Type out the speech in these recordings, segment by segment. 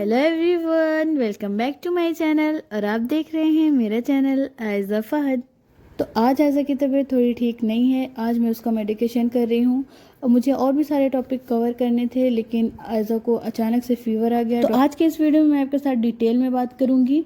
Hello everyone, welcome back to my channel. और आप देख रहे हैं मेरा चैनल आयज़ा फहद। तो आज आयज़ा की तबीयत थोड़ी ठीक नहीं है। आज मैं उसका मेडिकेशन कर रही हूँ और मुझे और भी सारे टॉपिक कवर करने थे, लेकिन आयज़ा को अचानक से फ़ीवर आ गया। तो आज के इस वीडियो में मैं आपके साथ डिटेल में बात करूँगी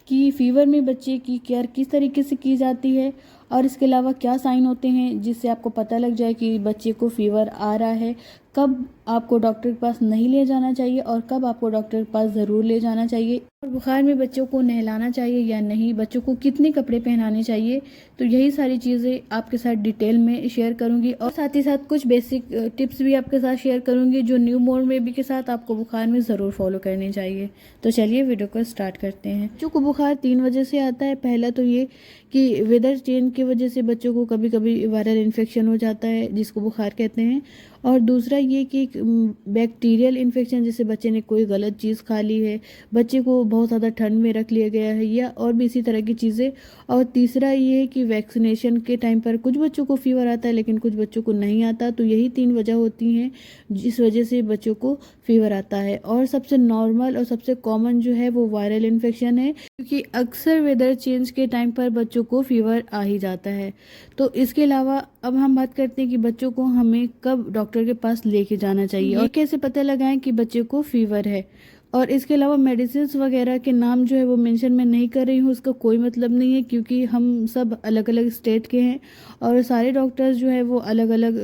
कि फ़ीवर में बच्चे की केयर किस तरीके से की जाती है और इसके अलावा क्या साइन होते हैं जिससे आपको पता लग जाए कि बच्चे को फ़ीवर आ रहा है, कब आपको डॉक्टर के पास नहीं ले जाना चाहिए और कब आपको डॉक्टर के पास ज़रूर ले जाना चाहिए, और बुखार में बच्चों को नहलाना चाहिए या नहीं, बच्चों को कितने कपड़े पहनाने चाहिए। तो यही सारी चीज़ें आपके साथ डिटेल में शेयर करूंगी और साथ ही साथ कुछ बेसिक टिप्स भी आपके साथ शेयर करूंगी जो न्यू बॉर्न बेबी के साथ आपको बुखार में ज़रूर फॉलो करनी चाहिए। तो चलिए वीडियो को स्टार्ट करते हैं। बच्चों को बुखार 3 वजह से आता है। पहला तो ये कि वेदर चेंज की वजह से बच्चों को कभी कभी वायरल इन्फेक्शन हो जाता है जिसको बुखार कहते हैं, और दूसरा ये कि बैक्टीरियल इन्फेक्शन, जैसे बच्चे ने कोई गलत चीज़ खा ली है, बच्चे को बहुत ज़्यादा ठंड में रख लिया गया है, या और भी इसी तरह की चीज़ें। और तीसरा ये है कि वैक्सीनेशन के टाइम पर कुछ बच्चों को फीवर आता है लेकिन कुछ बच्चों को नहीं आता। तो यही 3 वजह होती हैं जिस वजह से बच्चों को फीवर आता है। और सबसे नॉर्मल और सबसे कॉमन जो है वो वायरल इन्फेक्शन है, क्योंकि अक्सर वेदर चेंज के टाइम पर बच्चों को फीवर आ ही जाता है। तो इसके अलावा अब हम बात करते हैं कि बच्चों को हमें कब डॉक्टर के पास लेके जाना चाहिए और कैसे पता लगाएं कि बच्चे को फीवर है। और इसके अलावा मेडिसिन वगैरह के नाम जो है वो मेंशन मैं नहीं कर रही हूँ, उसका कोई मतलब नहीं है, क्योंकि हम सब अलग अलग स्टेट के हैं और सारे डॉक्टर्स जो है वो अलग अलग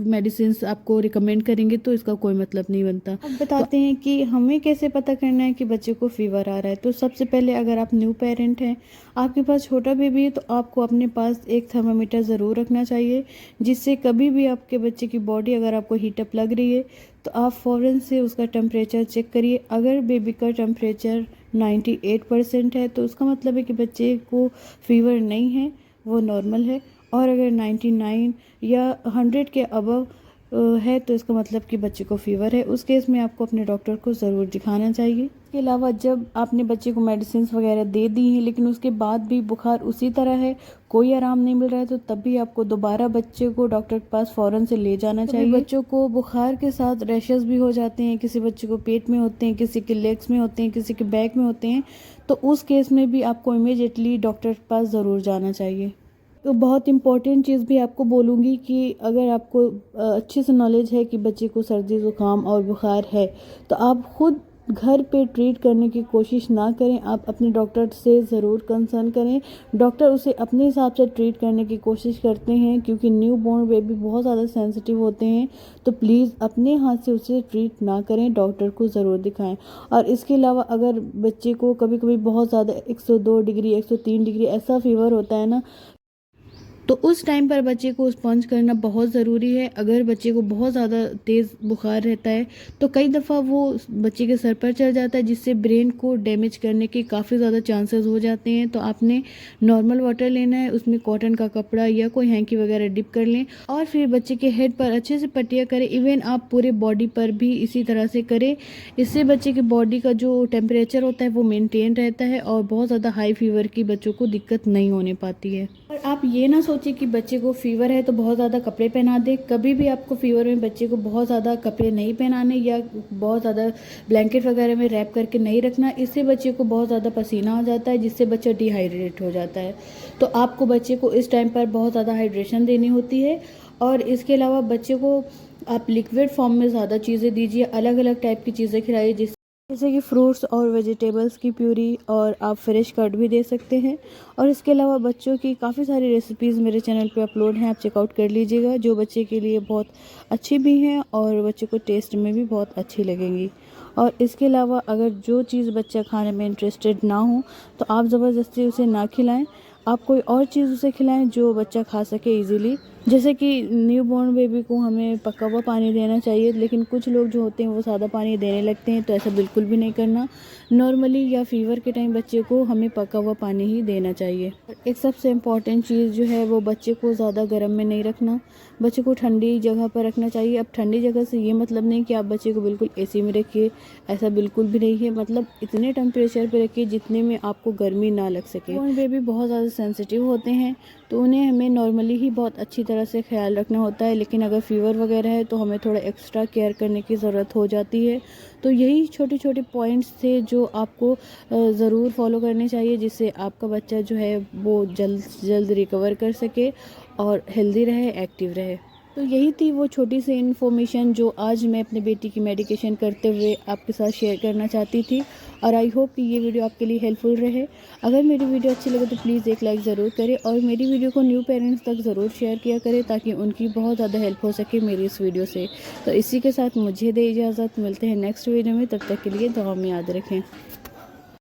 मेडिसिन आपको रिकमेंड करेंगे, तो इसका कोई मतलब नहीं बनता। अब बताते हैं कि हमें कैसे पता करना है कि बच्चे को फीवर आ रहा है। तो सबसे पहले, अगर आप न्यू पेरेंट हैं, आपके पास छोटा बेबी है, तो आपको अपने पास एक थर्मामीटर ज़रूर रखना चाहिए, जिससे कभी भी आपके बच्चे की बॉडी अगर आपको हीटअप लग रही है तो आप फ़ौरन से उसका टेम्परेचर चेक करिए। अगर बेबी का टेम्परेचर 98% है तो उसका मतलब है कि बच्चे को फीवर नहीं है, वो नॉर्मल है। और अगर 99 या 100 के अबव है तो इसका मतलब कि बच्चे को फीवर है। उस केस में आपको अपने डॉक्टर को ज़रूर दिखाना चाहिए। इसके अलावा जब आपने बच्चे को मेडिसिन वगैरह दे दी हैं लेकिन उसके बाद भी बुखार उसी तरह है, कोई आराम नहीं मिल रहा है, तो तब भी आपको दोबारा बच्चे को डॉक्टर के पास फ़ौरन से ले जाना चाहिए। बच्चों को बुखार के साथ रैशेस भी हो जाते हैं, किसी बच्चे को पेट में होते हैं, किसी के लेग्स में होते हैं, किसी के बैक में होते हैं। तो उस केस में भी आपको इमीडिएटली डॉक्टर के पास ज़रूर जाना चाहिए। तो बहुत इम्पॉर्टेंट चीज़ भी आपको बोलूँगी कि अगर आपको अच्छे से नॉलेज है कि बच्चे को सर्दी ज़ुकाम और बुखार है, तो आप खुद घर पे ट्रीट करने की कोशिश ना करें, आप अपने डॉक्टर से ज़रूर कंसर्न करें। डॉक्टर उसे अपने हिसाब से ट्रीट करने की कोशिश करते हैं, क्योंकि न्यू बॉर्न बेबी बहुत ज़्यादा सेंसिटिव होते हैं। तो प्लीज़ अपने हाथ से उसे ट्रीट ना करें, डॉक्टर को ज़रूर दिखाएं। और इसके अलावा अगर बच्चे को कभी कभी बहुत ज़्यादा 102 डिग्री 103 डिग्री ऐसा फीवर होता है ना, तो उस टाइम पर बच्चे को स्पॉन्ज करना बहुत ज़रूरी है। अगर बच्चे को बहुत ज़्यादा तेज़ बुखार रहता है तो कई दफ़ा वो बच्चे के सर पर चढ़ जाता है, जिससे ब्रेन को डैमेज करने के काफ़ी ज़्यादा चांसेस हो जाते हैं। तो आपने नॉर्मल वाटर लेना है, उसमें कॉटन का कपड़ा या कोई हैंकी वगैरह डिप कर लें और फिर बच्चे के हेड पर अच्छे से पट्टियाँ करें। इवन आप पूरे बॉडी पर भी इसी तरह से करें। इससे बच्चे की बॉडी का जो टेम्परेचर होता है वो मेनटेन रहता है और बहुत ज़्यादा हाई फीवर की बच्चों को दिक्कत नहीं होने पाती है। और आप ये ना सोचिए कि बच्चे को फीवर है तो बहुत ज़्यादा कपड़े पहना दे। कभी भी आपको फीवर में बच्चे को बहुत ज़्यादा कपड़े नहीं पहनाने या बहुत ज़्यादा ब्लैंकेट वगैरह में रैप करके नहीं रखना। इससे बच्चे को बहुत ज़्यादा पसीना आ जाता है, जिससे बच्चा डिहाइड्रेट हो जाता है। तो आपको बच्चे को इस टाइम पर बहुत ज़्यादा हाइड्रेशन देनी होती है। और इसके अलावा बच्चे को आप लिक्विड फॉर्म में ज़्यादा चीज़ें दीजिए, अलग अलग टाइप की चीज़ें खिलाइए, जैसे कि फ्रूट्स और वेजिटेबल्स की प्यूरी, और आप फ्रेश कर्ड भी दे सकते हैं। और इसके अलावा बच्चों की काफ़ी सारी रेसिपीज़ मेरे चैनल पे अपलोड हैं, आप चेकआउट कर लीजिएगा, जो बच्चे के लिए बहुत अच्छी भी हैं और बच्चे को टेस्ट में भी बहुत अच्छी लगेंगी। और इसके अलावा अगर जो चीज़ बच्चा खाने में इंटरेस्टेड ना हो तो आप ज़बरदस्ती उसे ना खिलाएं, आप कोई और चीज़ उसे खिलाएं जो बच्चा खा सके इजीली। जैसे कि न्यू बॉर्न बेबी को हमें पका हुआ पानी देना चाहिए, लेकिन कुछ लोग जो होते हैं वो सादा पानी देने लगते हैं, तो ऐसा बिल्कुल भी नहीं करना। नॉर्मली या फीवर के टाइम बच्चे को हमें पका हुआ पानी ही देना चाहिए। एक सबसे इम्पॉर्टेंट चीज़ जो है वो बच्चे को ज़्यादा गर्म में नहीं रखना, बच्चे को ठंडी जगह पर रखना चाहिए। अब ठंडी जगह से ये मतलब नहीं कि आप बच्चे को बिल्कुल एसी में रखिए, ऐसा बिल्कुल भी नहीं है। मतलब इतने टेम्परेचर पे रखिए जितने में आपको गर्मी ना लग सके। बॉर्न बेबी बहुत ज़्यादा सेंसिटिव होते हैं, तो उन्हें हमें नॉर्मली ही बहुत अच्छी तरह से ख्याल रखना होता है, लेकिन अगर फ़ीवर वगैरह है तो हमें थोड़ा एक्स्ट्रा केयर करने की ज़रूरत हो जाती है। तो यही छोटे छोटे पॉइंट्स थे जो आपको ज़रूर फॉलो करने चाहिए, जिससे आपका बच्चा जो है वो जल्द से जल्द रिकवर कर सके और हेल्दी रहे, एक्टिव रहे। तो यही थी वो छोटी सी इन्फॉर्मेशन जो आज मैं अपनी बेटी की मेडिकेशन करते हुए आपके साथ शेयर करना चाहती थी, और आई होप कि ये वीडियो आपके लिए हेल्पफुल रहे। अगर मेरी वीडियो अच्छी लगे तो प्लीज़ एक लाइक ज़रूर करें, और मेरी वीडियो को न्यू पेरेंट्स तक ज़रूर शेयर किया करें, ताकि उनकी बहुत ज़्यादा हेल्प हो सके मेरी इस वीडियो से। तो इसी के साथ मुझे दे इजाज़त, मिलते हैं नेक्स्ट वीडियो में, तब तक के लिए दुआ में याद रखें।